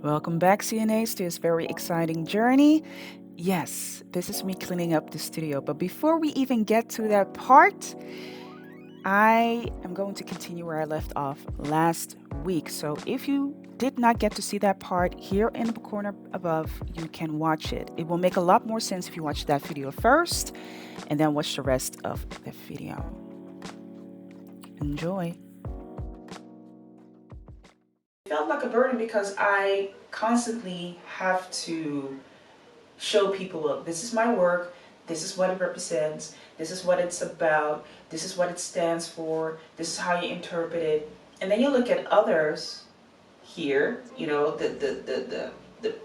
Welcome back, CNAs, to this very exciting journey. Yes, this is me cleaning up the studio. But before we even get to that part, I am going to continue where I left off last week. So if you did not get to see that part, here in the corner above, you can watch it. It will make a lot more sense if you watch that video first and then watch the rest of the video. Enjoy. It felt like a burden because I constantly have to show people, look, this is my work, this is what it represents, this is what it's about, this is what it stands for, this is how you interpret it. And then you look at others here, the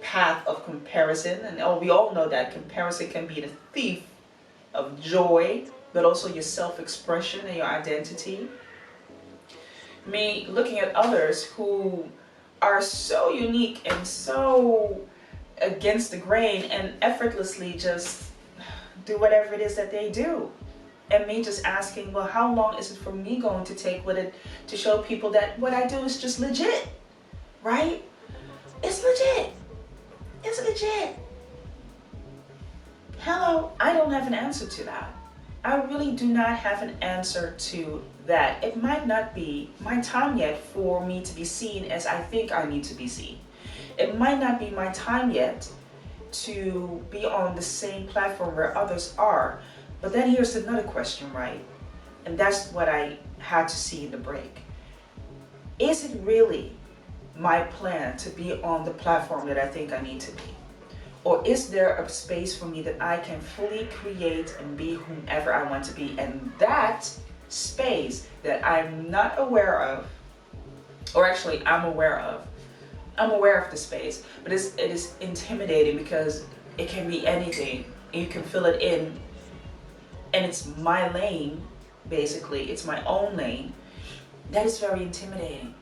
path of comparison, and we all know that comparison can be the thief of joy, but also your self-expression and your identity. Me looking at others who are so unique and so against the grain and effortlessly just do whatever it is that they do, and me just asking, well, how long is it for me going to take with it to show people that what I do is just legit, right? It's legit. It's legit. Hello, I don't have an answer to that. I really do not have an answer to that. It might not be my time yet for me to be seen as I think I need to be seen. It might not be my time yet to be on the same platform where others are. But then here's another question, right? And that's what I had to see in the break. Is it really my plan to be on the platform that I think I need to be? Or is there a space for me that I can fully create and be whomever I want to be? And that space that I'm not aware of, or actually I'm aware of the space, but it is intimidating because it can be anything and you can fill it in, and it's my lane, basically, it's my own lane. That is very intimidating.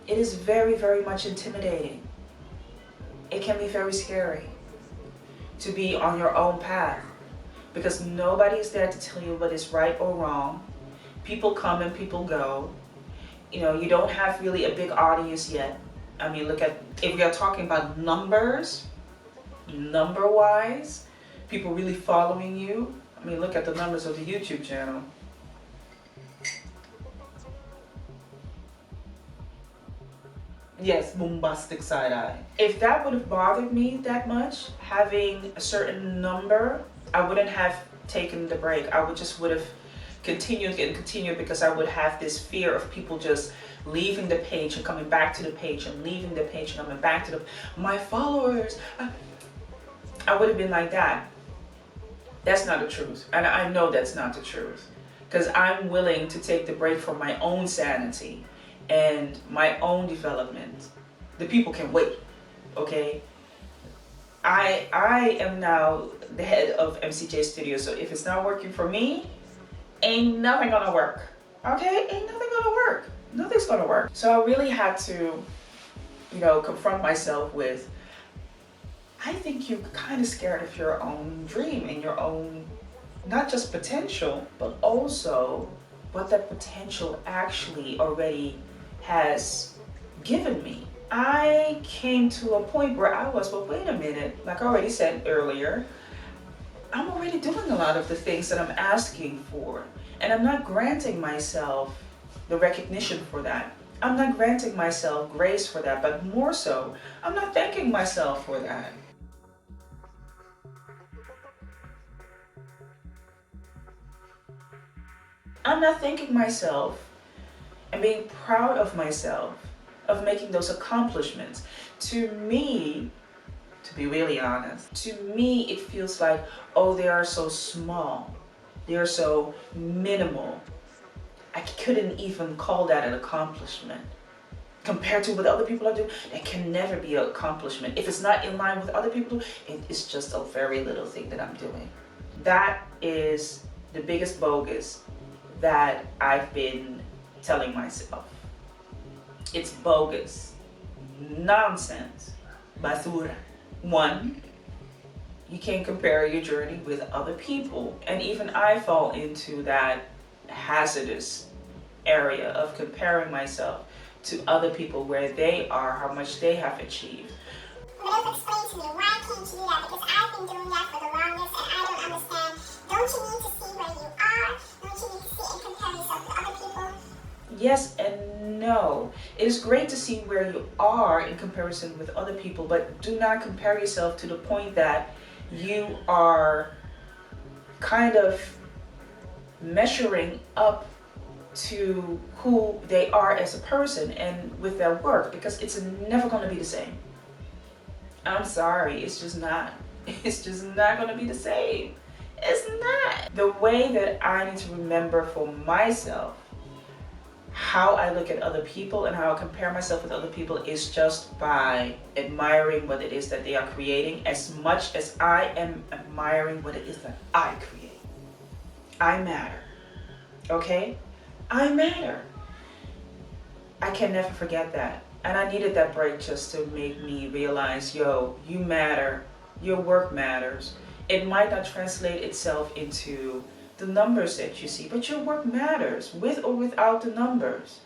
It is very, very much intimidating. It can be very scary to be on your own path because nobody is there to tell you what is right or wrong. People come and people go. You don't have really a big audience yet. I mean, look at, if we are talking about numbers, number-wise, people really following you. I mean, look at the numbers of the YouTube channel. Yes, bombastic side-eye. If that would have bothered me that much, having a certain number, I wouldn't have taken the break. I would have continued and continued because I would have this fear of people just leaving the page and coming back to the page and leaving the page and coming back to my followers. I would have been like that. That's not the truth. And I know that's not the truth because I'm willing to take the break for my own sanity and my own development. The people can wait, okay? I am now the head of MCJ Studio, so if it's not working for me, ain't nothing gonna work, okay? Ain't nothing gonna work. Nothing's gonna work. So I really had to, confront myself with, I think you're kind of scared of your own dream and your own, not just potential, but also what that potential actually already has given me. I came to a point where I was, well, wait a minute, like I already said earlier, I'm already doing a lot of the things that I'm asking for, and I'm not granting myself the recognition for that. I'm not granting myself grace for that, but more so, I'm not thanking myself for that. I'm not thanking myself and being proud of myself, of making those accomplishments. To me, to be really honest, to me it feels like, oh, they are so small. They are so minimal. I couldn't even call that an accomplishment. Compared to what other people are doing, that can never be an accomplishment. If it's not in line with other people, it is just a very little thing that I'm doing. That is the biggest bogus that I've been telling myself. It's bogus, nonsense, basura. One, you can't compare your journey with other people. And even I fall into that hazardous area of comparing myself to other people where they are, how much they have achieved. But explain to me, why can't you do that? Because I've been doing that for the longest and I don't understand. Don't you need to see where you are? Don't you need to see and compare yourself to other people? Yes and no. It is great to see where you are in comparison with other people, but do not compare yourself to the point that you are kind of measuring up to who they are as a person and with their work, because it's never going to be the same. I'm sorry, it's just not. It's just not going to be the same. It's not. The way that I need to remember for myself how I look at other people and how I compare myself with other people is just by admiring what it is that they are creating as much as I am admiring what it is that I create. I matter. Okay? I matter. I can never forget that. And I needed that break just to make me realize, yo, you matter. Your work matters. It might not translate itself into the numbers that you see, but your work matters with or without the numbers.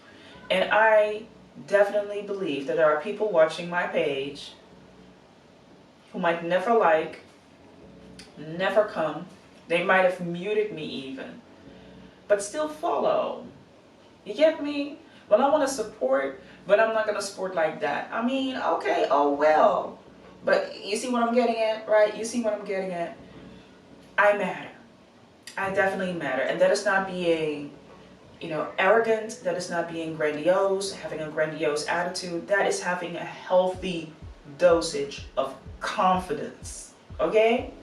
And I definitely believe that there are people watching my page who might never like, never come. They might have muted me even, but still follow. You get me? Well, I want to support, but I'm not going to support like that. I mean, okay, oh well. But you see what I'm getting at, right? You see what I'm getting at? I matter. I definitely matter. And that is not being, arrogant. That is not being grandiose, having a grandiose attitude. That is having a healthy dosage of confidence. Okay?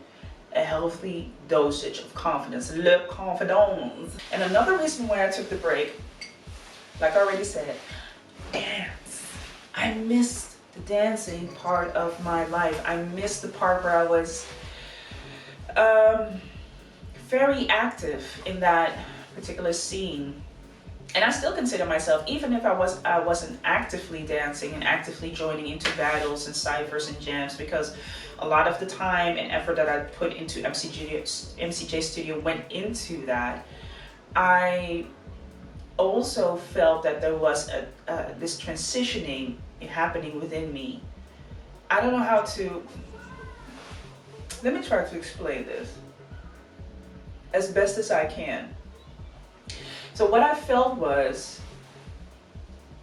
A healthy dosage of confidence. Le confidence. And another reason why I took the break, like I already said, dance. I missed the dancing part of my life. I missed the part where I was very active in that particular scene. And I still consider myself, even if I wasn't actively dancing and actively joining into battles and ciphers and jams, because a lot of the time and effort that I put into MCJ Studio went into that. I also felt that there was this transitioning happening within me. I don't know how to. Let me try to explain this as best as I can. So what I felt was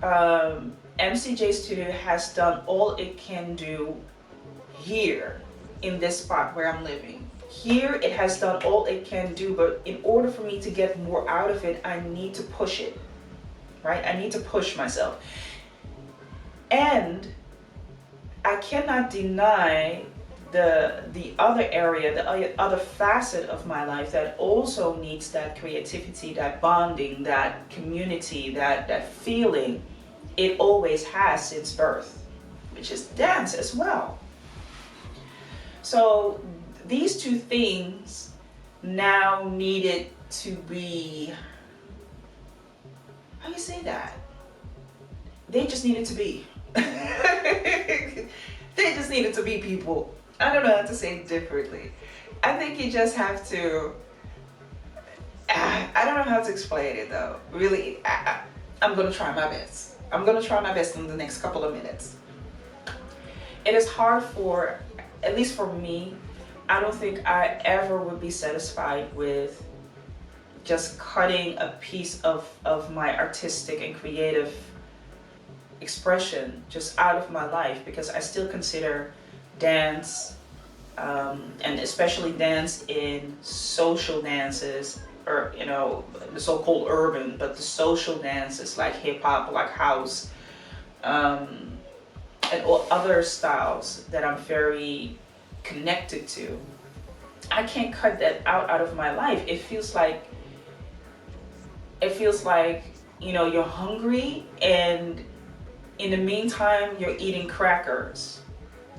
MCJ Studio has done all it can do here in this spot where I'm living. Here it has done all it can do, but in order for me to get more out of it, I need to push it, right? I need to push myself. And I cannot deny the other area, the other facet of my life that also needs that creativity, that bonding, that community, that feeling it always has since birth, which is dance as well. So these two things now needed to be, how do you say that? They just needed to be. They just needed to be, people. I don't know how to say it differently. I think you just have to, I don't know how to explain it though. Really, I'm going to try my best. I'm going to try my best in the next couple of minutes. It is hard for, at least for me, I don't think I ever would be satisfied with just cutting a piece of my artistic and creative expression just out of my life, because I still consider dance, and especially dance in social dances, or the so-called urban, but the social dances like hip-hop, like house, and all other styles that I'm very connected to. I can't cut that out of my life. It feels like you're hungry, and in the meantime you're eating crackers,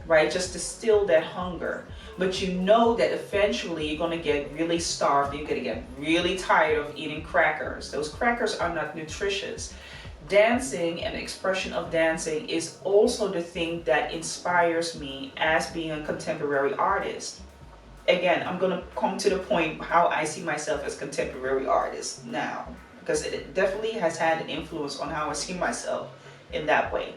right? Just to still that hunger. But you know that eventually you're going to get really starved. You're going to get really tired of eating crackers. Those crackers are not nutritious. Dancing and expression of dancing is also the thing that inspires me as being a contemporary artist. Again, I'm going to come to the point how I see myself as contemporary artist now, because it definitely has had an influence on how I see myself in that way.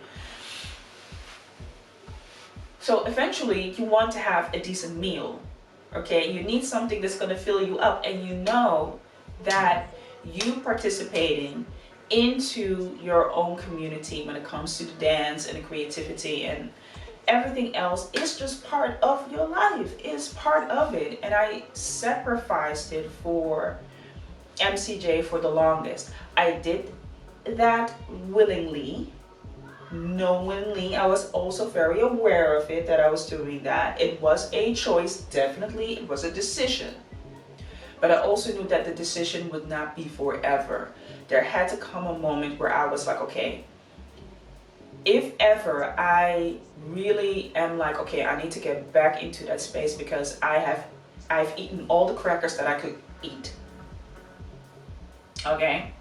So eventually you want to have a decent meal, okay? You need something that's going to fill you up, and you know that you participating into your own community when it comes to the dance and the creativity and everything else is just part of your life, is part of it. And I sacrificed it for MCJ for the longest. I did that willingly, knowingly. I was also very aware of it, that I was doing that. It was a choice, definitely. It was a decision. But I also knew that the decision would not be forever. There had to come a moment where I was like, okay, if ever I really am like, okay, I need to get back into that space because I've eaten all the crackers that I could eat. Okay?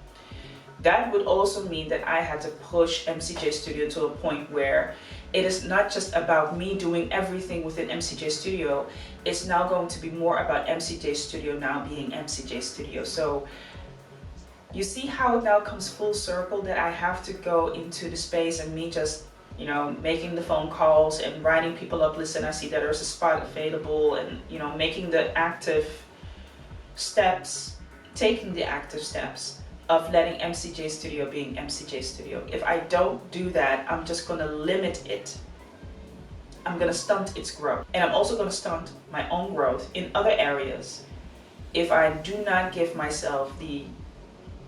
That would also mean that I had to push MCJ Studio to a point where it is not just about me doing everything within MCJ Studio. It's now going to be more about MCJ Studio now being MCJ Studio. So you see how it now comes full circle, that I have to go into the space and me just, you know, making the phone calls and writing people up, listen, I see that there's a spot available, and, you know, making the active steps, taking the active steps of letting MCJ Studio being MCJ Studio. If I don't do that, I'm just going to limit it. I'm going to stunt its growth. And I'm also going to stunt my own growth in other areas if I do not give myself the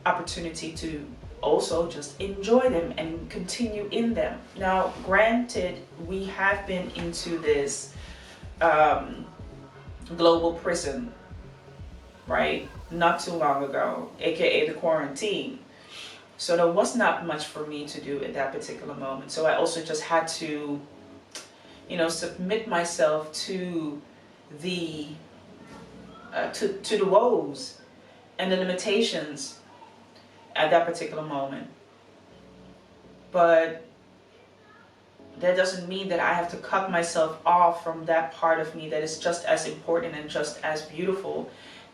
opportunity to also just enjoy them and continue in them. Now, granted, we have been into this global prison, right? Not too long ago, aka the quarantine. So there was not much for me to do at that particular moment. So I also just had to, you know, submit myself to the to the woes and the limitations at that particular moment. But that doesn't mean that I have to cut myself off from that part of me that is just as important and just as beautiful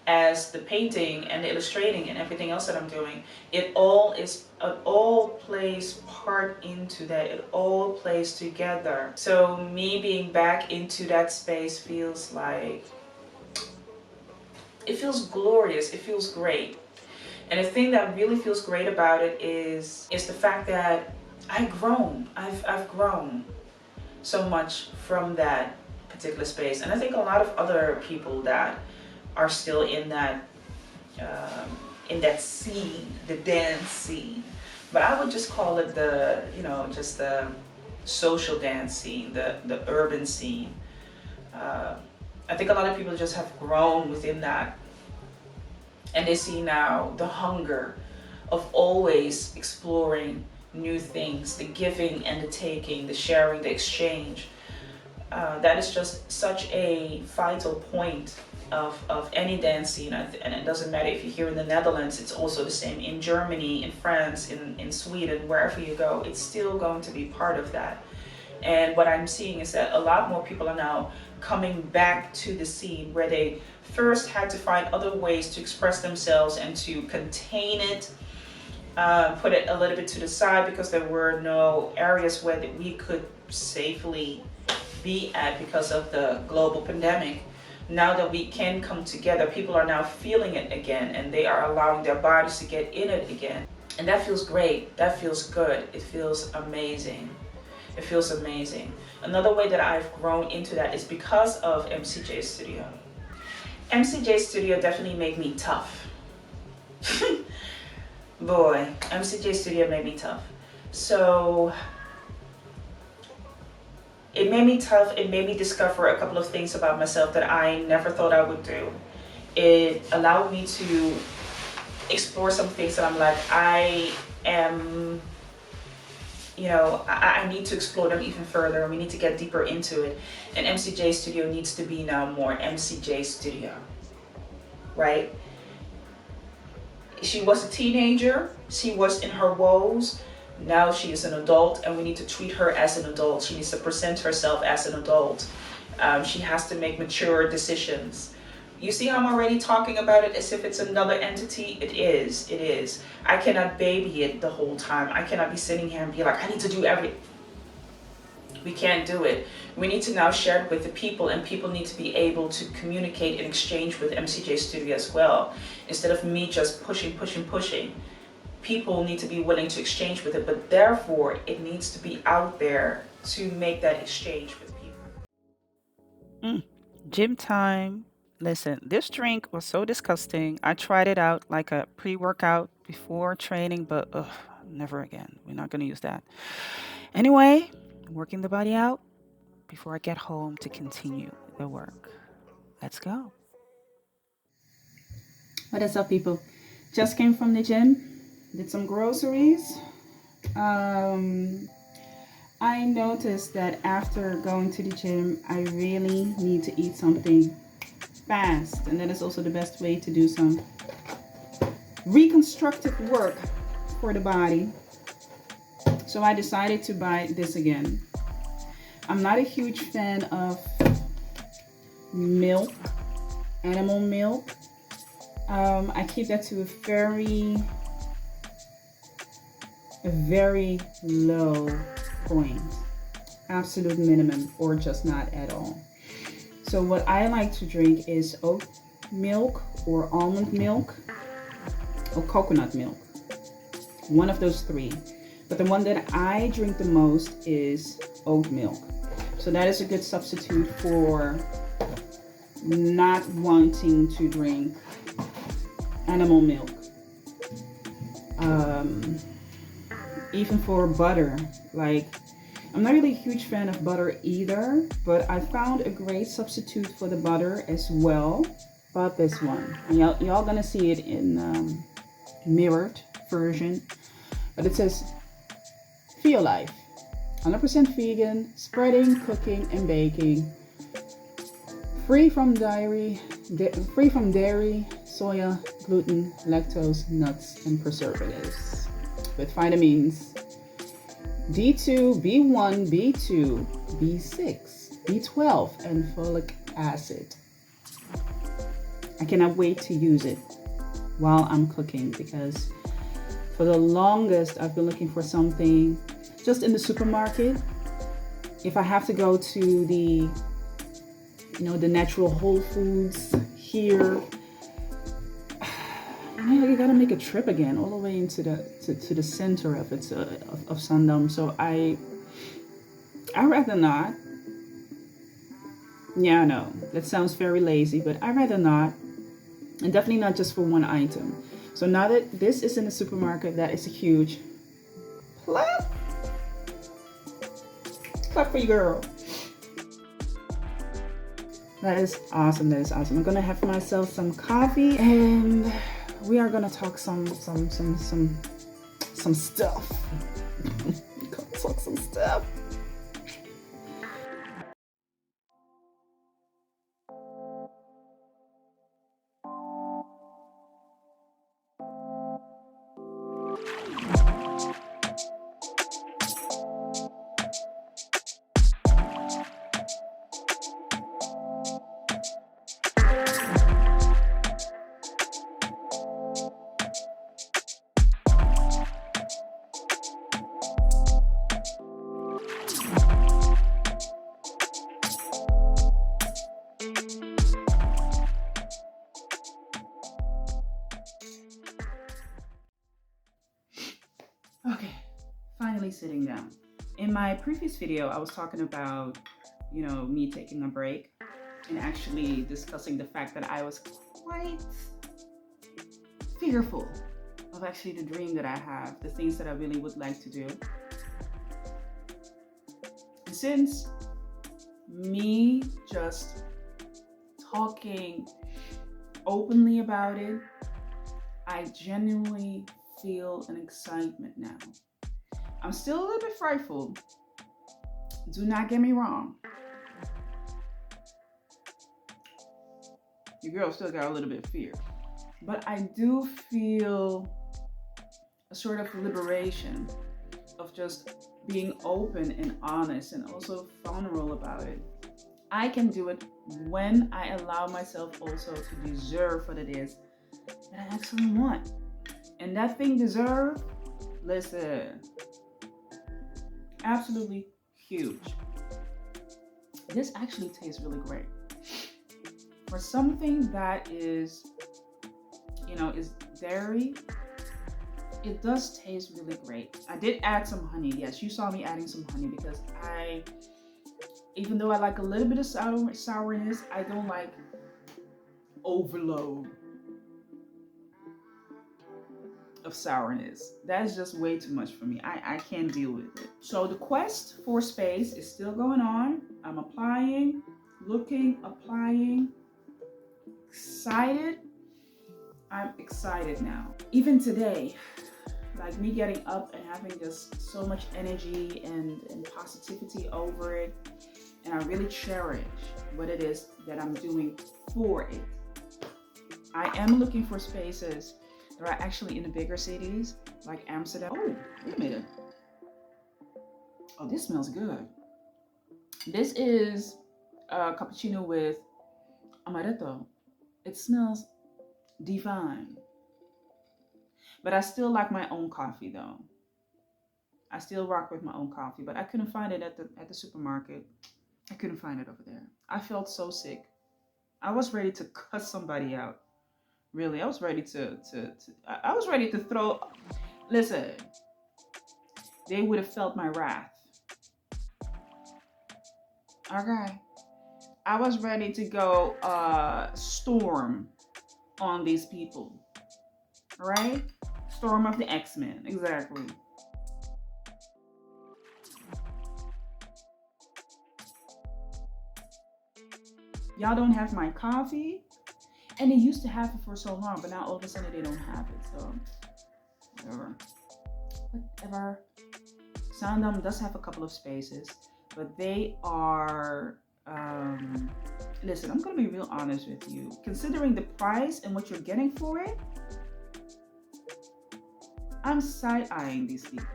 as the painting and the illustrating and everything else that I'm doing. It all plays part into that. It all plays together. So me being back into that space feels like, it feels glorious. It feels great. And the thing that really feels great about it is the fact that I've grown so much from that particular space. And I think a lot of other people that are still in that scene, the dance scene, but I would just call it the, you know, just the social dance scene, the urban scene. I think a lot of people just have grown within that. And they see now the hunger of always exploring new things, the giving and the taking, the sharing, the exchange. That is just such a vital point of any dance scene. And it doesn't matter if you're here in the Netherlands, it's also the same in Germany, in France, in Sweden, wherever you go, it's still going to be part of that. And what I'm seeing is that a lot more people are now coming back to the scene where they first had to find other ways to express themselves and to contain it, put it a little bit to the side because there were no areas where we could safely be at because of the global pandemic. Now that we can come together, people are now feeling it again, and they are allowing their bodies to get in it again. And that feels great. That feels good. It feels amazing. It feels amazing. Another way that I've grown into that is because of MCJ Studio. MCJ Studio definitely made me tough. Boy, MCJ Studio made me tough. So it made me tough. It made me discover a couple of things about myself that I never thought I would do. It allowed me to explore some things that I'm like, I am, you know, I need to explore them even further, and we need to get deeper into it. And MCJ Studio needs to be now more MCJ Studio, right? She was a teenager, she was in her woes, now she is an adult, and we need to treat her as an adult. She needs to present herself as an adult. She has to make mature decisions. You see how I'm already talking about it as if it's another entity? It is. It is. I cannot baby it the whole time. I cannot be sitting here and be like, I need to do everything. We can't do it. We need to now share it with the people, and people need to be able to communicate and exchange with MCJ Studio as well. Instead of me just pushing. People need to be willing to exchange with it, but therefore it needs to be out there to make that exchange with people. Gym time. Listen, this drink was so disgusting. I tried it out like a pre workout before training, but never again. We're not going to use that. Anyway, working the body out before I get home to continue the work. Let's go. What is up, people? Just came from the gym, did some groceries. I noticed that after going to the gym, I really need to eat something fast, and that is also the best way to do some reconstructive work for the body. So I decided to buy this again. I'm not a huge fan of milk, animal milk. I keep that to a very low point, absolute minimum, or just not at all. So what I like to drink is oat milk or almond milk or coconut milk, one of those three. But the one that I drink the most is oat milk. So that is a good substitute for not wanting to drink animal milk. Even for butter, like, I'm not really a huge fan of butter either, but I found a great substitute for the butter as well. Bought this one. And y'all gonna see it in mirrored version, but it says Feel Life, 100% vegan, spreading, cooking, and baking, free from dairy, soya, gluten, lactose, nuts, and preservatives, with vitamins D2, B1, B2, B6, B12, and folic acid. I cannot wait to use it while I'm cooking, because for the longest I've been looking for something just in the supermarket. If I have to go to the natural Whole Foods here, you gotta make a trip again all the way into the center of Sandam. So I rather not. Yeah, I know that sounds very lazy, but I rather not, and definitely not just for one item. So now that this is in the supermarket, that is a huge clap for you, girl. That is awesome. That is awesome. I'm gonna have myself some coffee, and we are gonna talk some stuff. Talk some stuff. Okay, finally sitting down. In my previous video, I was talking about, me taking a break and actually discussing the fact that I was quite fearful of actually the dream that I have, the things that I really would like to do. And since me just talking openly about it, I genuinely feel an excitement now. I'm still a little bit frightful. Do not get me wrong. Your girl still got a little bit of fear. But I do feel a sort of liberation of just being open and honest and also vulnerable about it. I can do it when I allow myself also to deserve what it is that I actually want. And that thing deserve, listen, absolutely huge. This actually tastes really great. For something that is, is dairy, it does taste really great. I did add some honey. Yes, you saw me adding some honey because even though I like a little bit of sourness, I don't like overload of sourness. That's just way too much for me. I can't deal with it. So the quest for space is still going on. I'm applying, looking, applying. Excited. I'm excited now. Even today, like me getting up and having just so much energy and positivity over it. And I really cherish what it is that I'm doing for it. I am looking for spaces that are actually in the bigger cities, like Amsterdam. Oh, wait a minute. Oh, this smells good. This is a cappuccino with amaretto. It smells divine. But I still like my own coffee though. I still rock with my own coffee, but I couldn't find it at the supermarket. I couldn't find it over there. I felt so sick. I was ready to cuss somebody out. Really, I was ready I was ready to throw. Listen, they would have felt my wrath. Okay, I was ready to go storm on these people. All right, storm of the X-Men, exactly. Y'all don't have my coffee, and they used to have it for so long, but now all of a sudden they don't have it. So whatever. Sandom does have a couple of spaces, but they are. Listen, I'm gonna be real honest with you. Considering the price and what you're getting for it, I'm side-eyeing these people.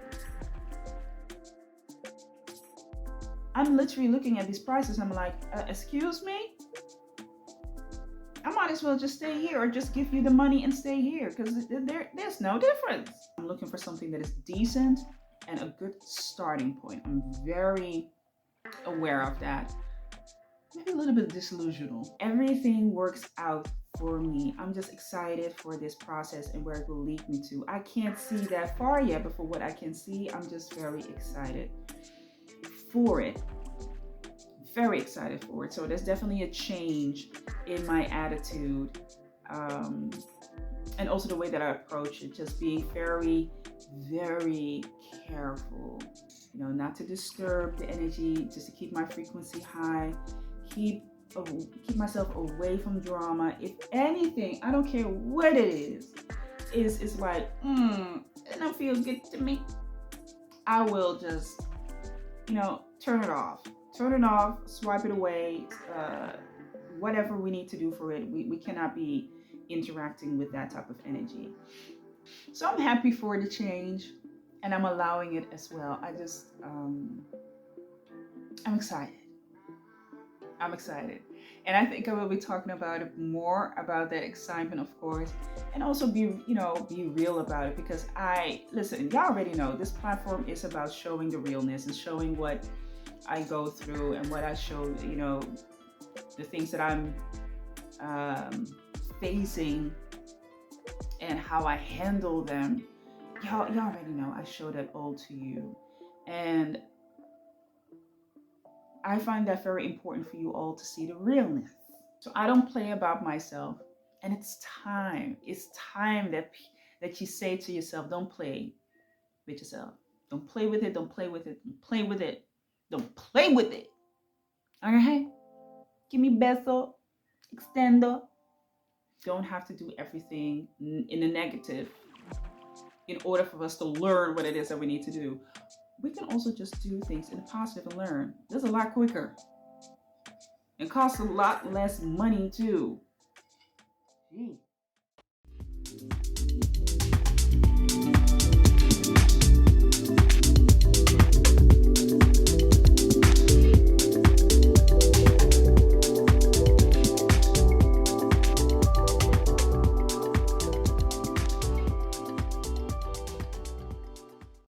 I'm literally looking at these prices and I'm like, excuse me? I might as well just stay here or just give you the money and stay here because there's no difference. I'm looking for something that is decent and a good starting point. I'm very aware of that. Maybe a little bit disillusional. Everything works out for me. I'm just excited for this process and where it will lead me to. I can't see that far yet, but for what I can see, I'm just very excited for it. Very excited for it. So there's definitely a change in my attitude and also the way that I approach it, just being very, very careful, not to disturb the energy, just to keep my frequency high, keep myself away from drama. If anything, I don't care what it is like, it don't feel good to me. I will just, turn it off, swipe it away, whatever we need to do for it. We cannot be interacting with that type of energy. So I'm happy for the change and I'm allowing it as well. I just, I'm excited. And I think I will be talking about it more, about that excitement, of course, and also be real about it because listen, y'all already know this platform is about showing the realness and showing what I go through and what I show, the things that I'm facing and how I handle them. Y'all already know I show that all to you. And I find that very important for you all to see the realness. So I don't play about myself. And it's time that you say to yourself, don't play with yourself. Don't play with it. Don't play with it. Don't play with it. Don't play with it. Okay? Give me beso, extendo. Don't have to do everything in the negative in order for us to learn what it is that we need to do. We can also just do things in the positive and learn. That's a lot quicker. It costs a lot less money too.